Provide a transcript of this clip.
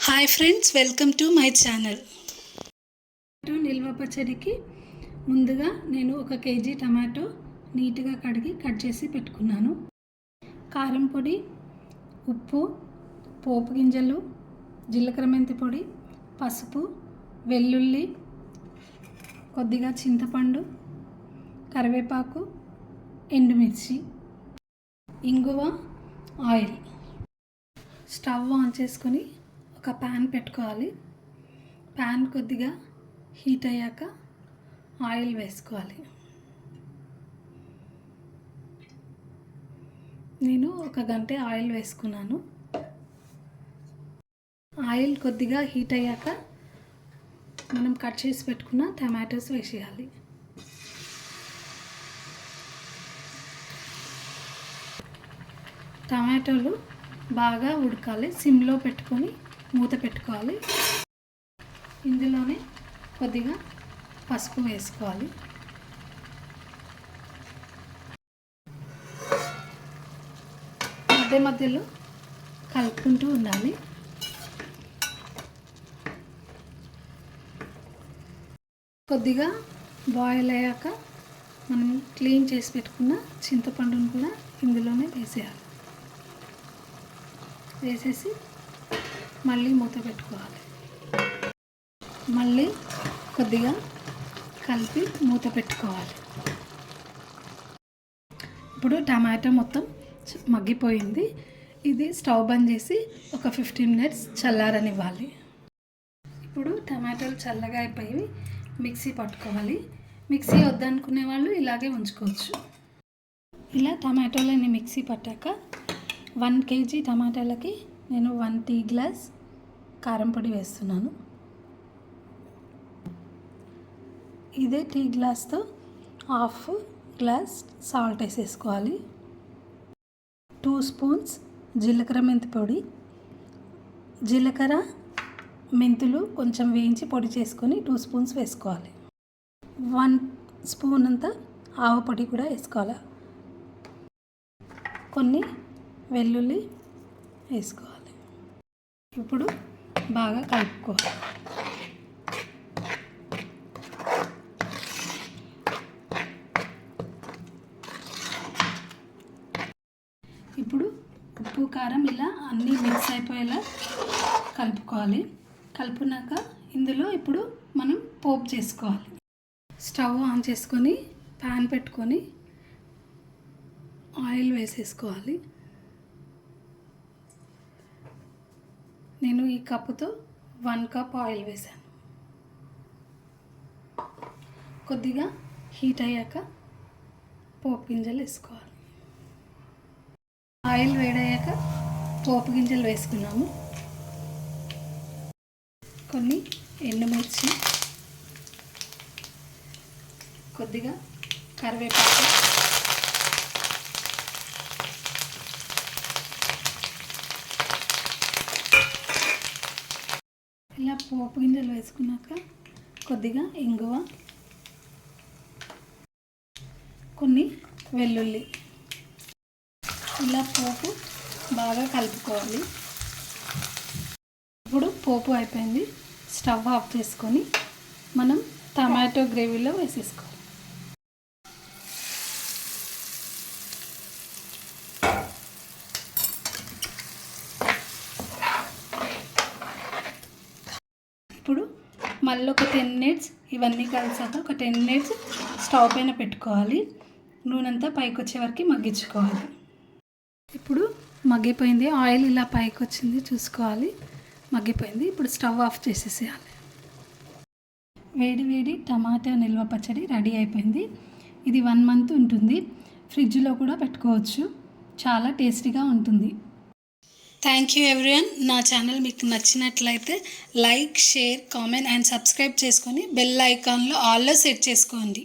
Hi friends, welcome to my channel. నిల్వ పచ్చడికి ముందుగా నేను 1 కేజీ టమాటో నీట్గా కడిగి కట్ చేసి పెట్టుకున్నాను. కారం పొడి, ఉప్పు, పోపు గింజలు, జీలకర్ర మెంతి పొడి, పసుపు, వెల్లుల్లి, కొద్దిగా చింతపండు, కరివేపాకు, ఎండుమిర్చి, ఇంగువ, ఆయిల్. స్టవ్ ఆన్ చేసుకొని ఒక ప్యాన్ పెట్టుకోవాలి. ప్యాన్ కొద్దిగా హీట్ అయ్యాక ఆయిల్ వేసుకోవాలి. నేను 1 గంట ఆయిల్ వేసుకున్నాను. ఆయిల్ కొద్దిగా హీట్ అయ్యాక మనం కట్ చేసి పెట్టుకున్న టమాటోస్ వేసేయాలి. టమాటోలు బాగా ఉడకాలి. సిమ్లో పెట్టుకొని మూత పెట్టుకోవాలి. ఇందులోనే కొద్దిగా పసుపు వేసుకోవాలి. మధ్య మధ్యలో కలుపుకుంటూ ఉండాలి. కొద్దిగా బాయిల్ అయ్యాక మనం క్లీన్ చేసి పెట్టుకున్న చింతపండును కూడా ఇందులోనే వేసేయాలి. వేసేసి మళ్ళీ మూత పెట్టుకోవాలి. మళ్ళీ కొద్దిగా కలిపి మూత పెట్టుకోవాలి. ఇప్పుడు టమాటో మొత్తం మగ్గిపోయింది. ఇది స్టవ్ బంద్ చేసి ఒక 15 మినిట్స్ చల్లారనివ్వాలి. ఇప్పుడు టమాటోలు చల్లగా అయిపోయి మిక్సీ పట్టుకోవాలి. మిక్సీ వద్దనుకునే వాళ్ళు ఇలాగే ఉంచుకోవచ్చు. ఇలా టమాటోలని మిక్సీ పట్టాక 1 కేజీ టమాటాలకి నేను 1 టీ గ్లాస్ కారం పొడి వేస్తున్నాను. ఇదే టీ గ్లాస్తో 1/2 గ్లాస్ సాల్ట్ వేసేసుకోవాలి. 2 స్పూన్స్ జీలకర్ర మెంతి పొడి. జీలకర్ర మెంతులు కొంచెం వేయించి పొడి చేసుకొని 2 స్పూన్స్ వేసుకోవాలి. 1 స్పూన్ అంతా ఆవ పొడి కూడా వేసుకోవాలి. కొన్ని వెల్లుల్లి వేసుకోవాలి. ఇప్పుడు బాగా కలుపుకోవాలి. ఇప్పుడు ఉప్పు, కారం ఇలా అన్నీ మిక్స్ అయిపోయేలా కలుపుకోవాలి. కలుపునాక ఇందులో ఇప్పుడు మనం పోపు చేసుకోవాలి. స్టవ్ ఆన్ చేసుకొని ప్యాన్ పెట్టుకొని ఆయిల్ వేసేసుకోవాలి. నేను ఈ కప్పుతో 1 కప్ ఆయిల్ వేసాను. కొద్దిగా హీట్ అయ్యాక పోపు గింజలు వేసుకోవాలి. ఆయిల్ వేడయ్యాక పోపు గింజలు వేసుకున్నాము. కొన్ని ఎండుమిర్చి, కొద్దిగా కరివేపాకు, ఇలా పోపు గింజలు వేసుకున్నాక కొద్దిగా ఇంగువ, కొన్ని వెల్లుల్లి, ఇలా పోపు బాగా కలుపుకోవాలి. ఇప్పుడు పోపు అయిపోయింది. స్టవ్ ఆఫ్ చేసుకొని మనం టమాటో గ్రేవీలో వేసేసుకోవాలి. ఇప్పుడు మళ్ళీ ఒక 10 మినిట్స్ ఇవన్నీ కలిసాక ఒక 10 మినిట్స్ స్టవ్ పైన పెట్టుకోవాలి. నూనె అంతా పైకి వచ్చే వరకు మగ్గించుకోవాలి. ఇప్పుడు మగ్గిపోయింది. ఆయిల్ ఇలా పైకి వచ్చింది చూసుకోవాలి. మగ్గిపోయింది. ఇప్పుడు స్టవ్ ఆఫ్ చేసేసేయాలి. వేడి వేడి టమాటా నిల్వ పచ్చడి రెడీ అయిపోయింది. ఇది 1 మంత్ ఉంటుంది. ఫ్రిడ్జ్లో కూడా పెట్టుకోవచ్చు. చాలా టేస్టీగా ఉంటుంది. Thank you everyone. నా ఛానల్ మీకు నచ్చినట్లయితే like, share, comment and subscribe చేసుకొని బెల్ ఐకాన్లో ఆల్లో సెట్ చేసుకోండి.